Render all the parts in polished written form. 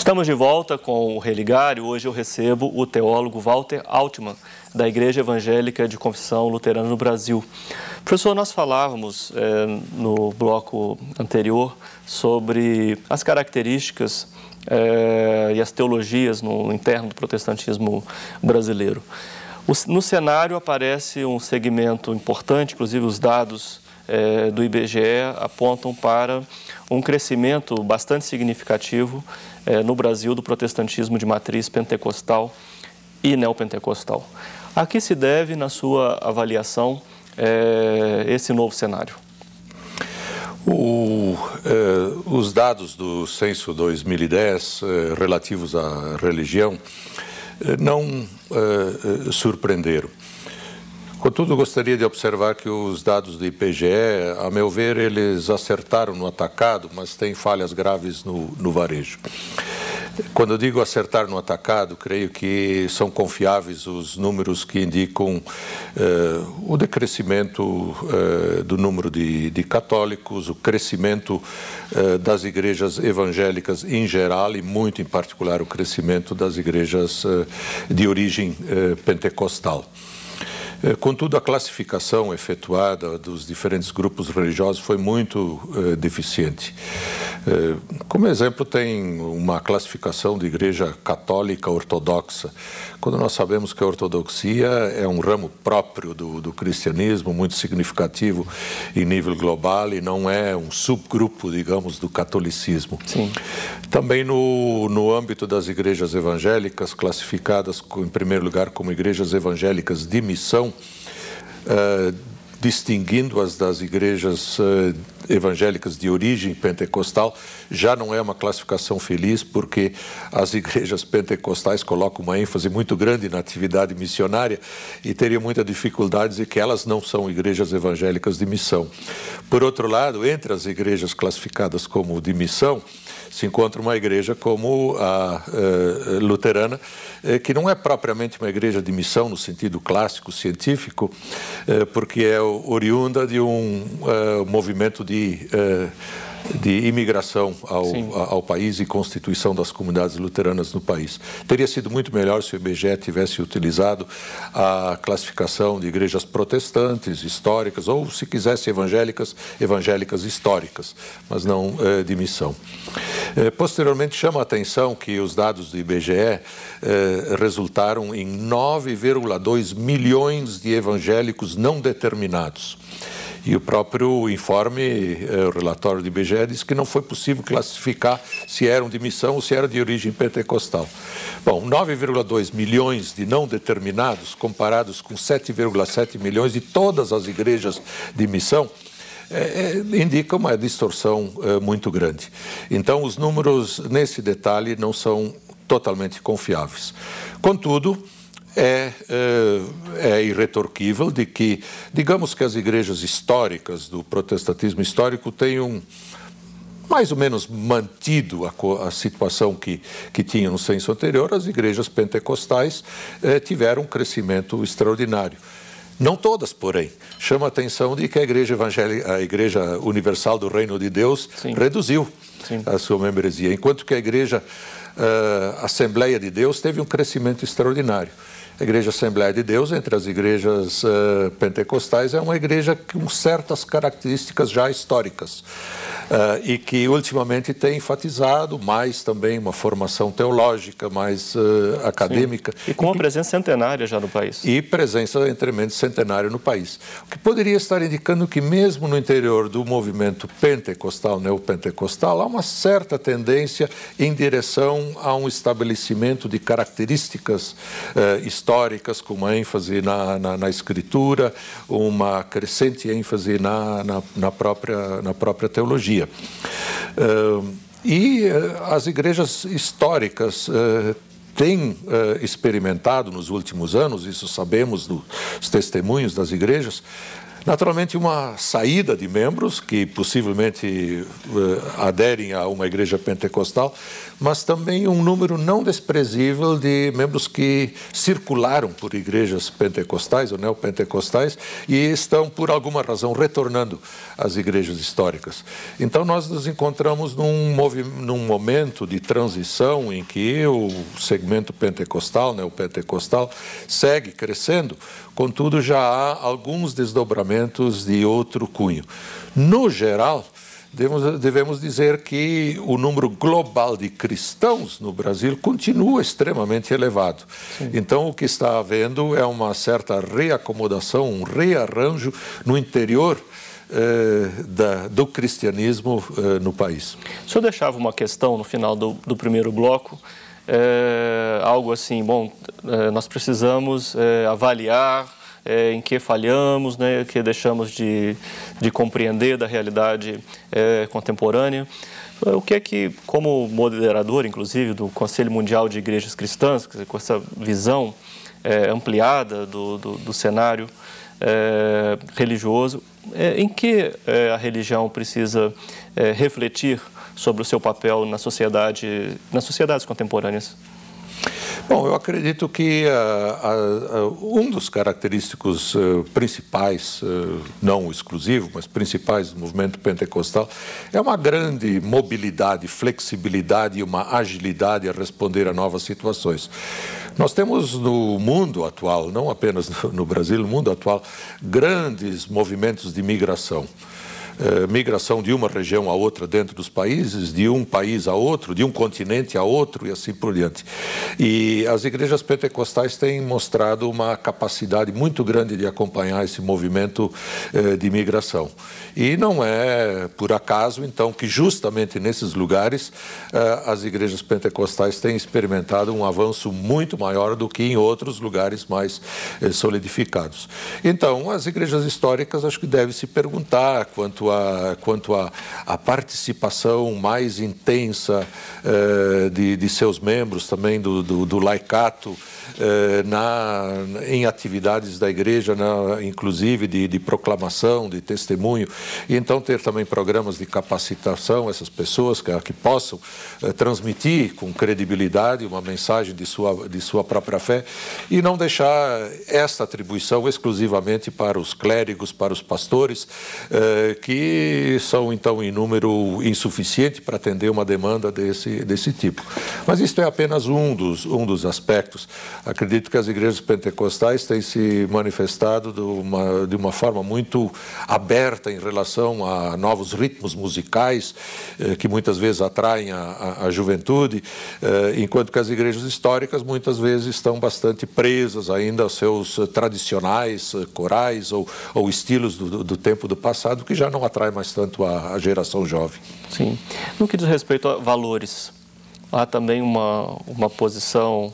Estamos de volta com o Religário. Hoje eu recebo o teólogo Walter Altman, da Igreja Evangélica de Confissão Luterana no Brasil. Professor, nós falávamos no bloco anterior sobre as características e as teologias no interno do protestantismo brasileiro. No cenário aparece um segmento importante, inclusive os dados do IBGE apontam para um crescimento bastante significativo no Brasil do protestantismo de matriz pentecostal e neopentecostal. A que se deve, na sua avaliação, esse novo cenário? Os dados do censo 2010 relativos à religião não surpreenderam. Contudo, gostaria de observar que os dados do IBGE, a meu ver, eles acertaram no atacado, mas têm falhas graves no varejo. Quando eu digo acertar no atacado, creio que são confiáveis os números que indicam o decrescimento do número de católicos, o crescimento das igrejas evangélicas em geral e muito em particular o crescimento das igrejas de origem pentecostal. Contudo, a classificação efetuada dos diferentes grupos religiosos foi muito deficiente. Como exemplo, tem uma classificação de igreja católica ortodoxa, quando nós sabemos que a ortodoxia é um ramo próprio do cristianismo, muito significativo em nível global e não é um subgrupo, digamos, do catolicismo. Sim. Também no âmbito das igrejas evangélicas, classificadas em primeiro lugar como igrejas evangélicas de missão, distinguindo-as das igrejas evangélicas de origem pentecostal, já não é uma classificação feliz, porque as igrejas pentecostais colocam uma ênfase muito grande na atividade missionária e teriam muita dificuldade de que elas não são igrejas evangélicas de missão. Por outro lado, entre as igrejas classificadas como de missão, se encontra uma igreja como a luterana, que não é propriamente uma igreja de missão no sentido clássico, científico, porque é oriunda de um movimento de imigração ao país e constituição das comunidades luteranas no país. Teria sido muito melhor se o IBGE tivesse utilizado a classificação de igrejas protestantes, históricas, ou, se quisesse, evangélicas históricas, mas não de missão. Posteriormente, chama a atenção que os dados do IBGE resultaram em 9,2 milhões de evangélicos não determinados. E o próprio informe, o relatório do IBGE, diz que não foi possível classificar se eram de missão ou se eram de origem pentecostal. Bom, 9,2 milhões de não determinados, comparados com 7,7 milhões de todas as igrejas de missão, indica uma distorção muito grande. Então, os números, nesse detalhe, não são totalmente confiáveis. Contudo, é irretorquível de que, digamos que as igrejas históricas do protestantismo histórico tenham mais ou menos mantido a situação que tinham no censo anterior, as igrejas pentecostais tiveram um crescimento extraordinário. Não todas, porém. Chama a atenção de que a Igreja Universal do Reino de Deus reduziu a sua membresia, enquanto que a Igreja Assembleia de Deus teve um crescimento extraordinário. A Igreja Assembleia de Deus, entre as igrejas pentecostais, é uma igreja com certas características já históricas e que ultimamente tem enfatizado mais também uma formação teológica, mais acadêmica. Sim. E com uma presença centenária já no país. E presença tremenda centenária no país. O que poderia estar indicando que mesmo no interior do movimento pentecostal, neopentecostal, há uma certa tendência em direção a um estabelecimento de características históricas, com uma ênfase na escritura, uma crescente ênfase na própria teologia. E as igrejas históricas têm experimentado nos últimos anos, isso sabemos dos testemunhos das igrejas, Naturalmente, uma saída de membros que possivelmente aderem a uma igreja pentecostal, mas também um número não desprezível de membros que circularam por igrejas pentecostais ou neopentecostais e estão, por alguma razão, retornando às igrejas históricas. Então, nós nos encontramos num momento de transição em que o segmento pentecostal, neopentecostal, segue crescendo, contudo, já há alguns desdobramentos de outro cunho. No geral, devemos dizer que o número global de cristãos no Brasil continua extremamente elevado. Sim. Então, o que está havendo é uma certa reacomodação, um rearranjo no interior do cristianismo no país. O senhor deixava uma questão no final do primeiro bloco, algo assim, bom, nós precisamos avaliar em que falhamos, né, que deixamos de compreender da realidade contemporânea. O que é que, como moderador, inclusive, do Conselho Mundial de Igrejas Cristãs, com essa visão ampliada do cenário religioso, em que a religião precisa refletir sobre o seu papel nas sociedades contemporâneas? Bom, eu acredito que um dos característicos principais, não exclusivo, mas principais do movimento pentecostal, é uma grande mobilidade, flexibilidade e uma agilidade a responder a novas situações. Nós temos no mundo atual, não apenas no Brasil, no mundo atual, grandes movimentos de migração. Migração de uma região a outra dentro dos países, de um país a outro, de um continente a outro e assim por diante. E as igrejas pentecostais têm mostrado uma capacidade muito grande de acompanhar esse movimento de migração. E não é por acaso, então, que justamente nesses lugares as igrejas pentecostais têm experimentado um avanço muito maior do que em outros lugares mais solidificados. Então, as igrejas históricas acho que devem se perguntar quanto à participação mais intensa de seus membros, também do laicato, em atividades da igreja, inclusive de proclamação, de testemunho, e então ter também programas de capacitação, essas pessoas que possam transmitir com credibilidade uma mensagem de sua própria fé, e não deixar esta atribuição exclusivamente para os clérigos, para os pastores, que são então em número insuficiente para atender uma demanda desse tipo. Mas isto é apenas um dos aspectos. Acredito que as igrejas pentecostais têm se manifestado de uma forma muito aberta em relação a novos ritmos musicais, que muitas vezes atraem a juventude, enquanto que as igrejas históricas muitas vezes estão bastante presas ainda aos seus tradicionais corais ou estilos do tempo do passado, que já não atrai mais tanto a geração jovem. Sim. No que diz respeito a valores, há também uma posição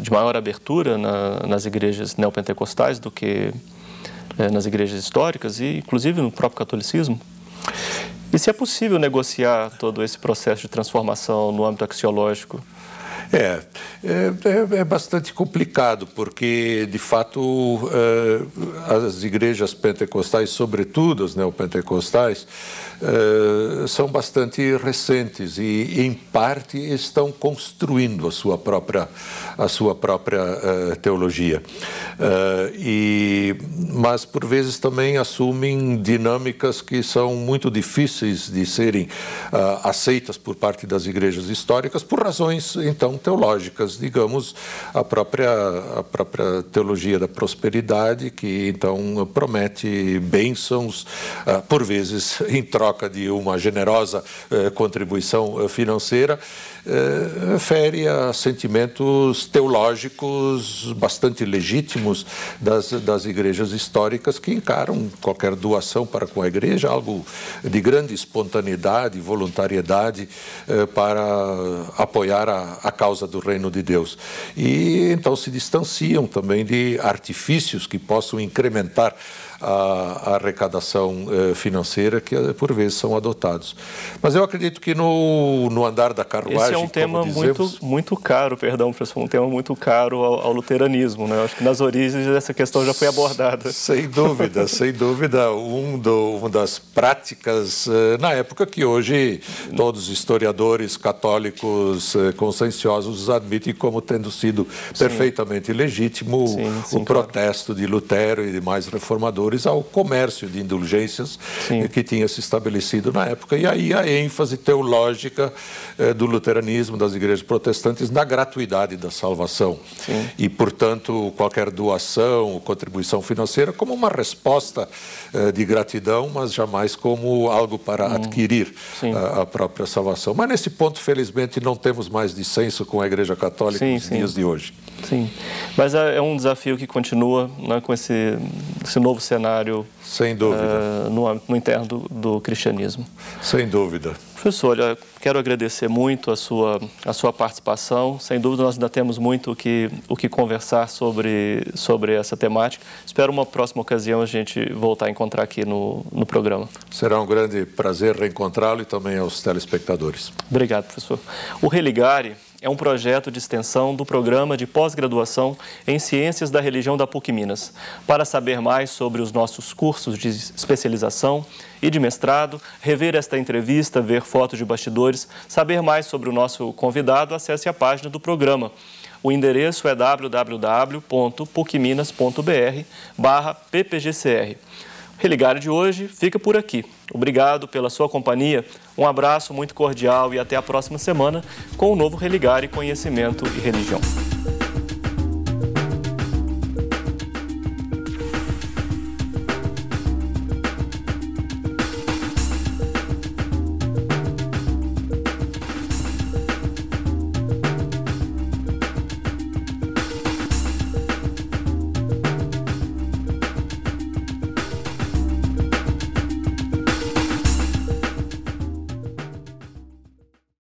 de maior abertura nas igrejas neopentecostais do que nas igrejas históricas e, inclusive, no próprio catolicismo? E se é possível negociar todo esse processo de transformação no âmbito axiológico? É bastante complicado, porque, de fato, as igrejas pentecostais, sobretudo as neopentecostais, são bastante recentes e, em parte, estão construindo a sua própria teologia. Mas, por vezes, também assumem dinâmicas que são muito difíceis de serem aceitas por parte das igrejas históricas, por razões, então, teológicas, digamos, a própria teologia da prosperidade, que então promete bênçãos, por vezes em troca de uma generosa contribuição financeira, fere a sentimentos teológicos bastante legítimos das igrejas históricas, que encaram qualquer doação para com a igreja, algo de grande espontaneidade, voluntariedade para apoiar a causa do reino de Deus. E então se distanciam também de artifícios que possam incrementar a arrecadação financeira que por vezes são adotados. Mas eu acredito que no andar da carruagem, esse é um tema muito caro, perdão, professor, um tema muito caro ao luteranismo, né? Eu acho que nas origens essa questão já foi abordada. Sem dúvida, sem dúvida. Uma das práticas, na época que hoje todos os historiadores católicos conscienciosos admitem como tendo sido perfeitamente legítimo o protesto de Lutero e demais reformadores ao comércio de indulgências que tinha se estabelecido na época. E aí a ênfase teológica do luteranismo, das igrejas protestantes, na gratuidade da salvação. E, portanto, qualquer doação, contribuição financeira como uma resposta de gratidão, mas jamais como algo para adquirir a própria salvação. Mas nesse ponto, felizmente, não temos mais dissenso com a Igreja Católica nos dias de hoje. Sim, mas é um desafio que continua, né, com esse novo cenário. Sem dúvida. No interno do cristianismo. Sem dúvida. Professor, olha, quero agradecer muito a sua participação. Sem dúvida, nós ainda temos muito o que conversar sobre essa temática. Espero uma próxima ocasião a gente voltar a encontrar aqui no programa. Será um grande prazer reencontrá-lo e também aos telespectadores. Obrigado, professor. O Religare é um projeto de extensão do programa de pós-graduação em Ciências da Religião da PUC Minas. Para saber mais sobre os nossos cursos de especialização e de mestrado, rever esta entrevista, ver fotos de bastidores, saber mais sobre o nosso convidado, acesse a página do programa. O endereço é www.pucminas.br/ppgcr. O Religare de hoje fica por aqui. Obrigado pela sua companhia, um abraço muito cordial e até a próxima semana com o novo Religare Conhecimento e Religião.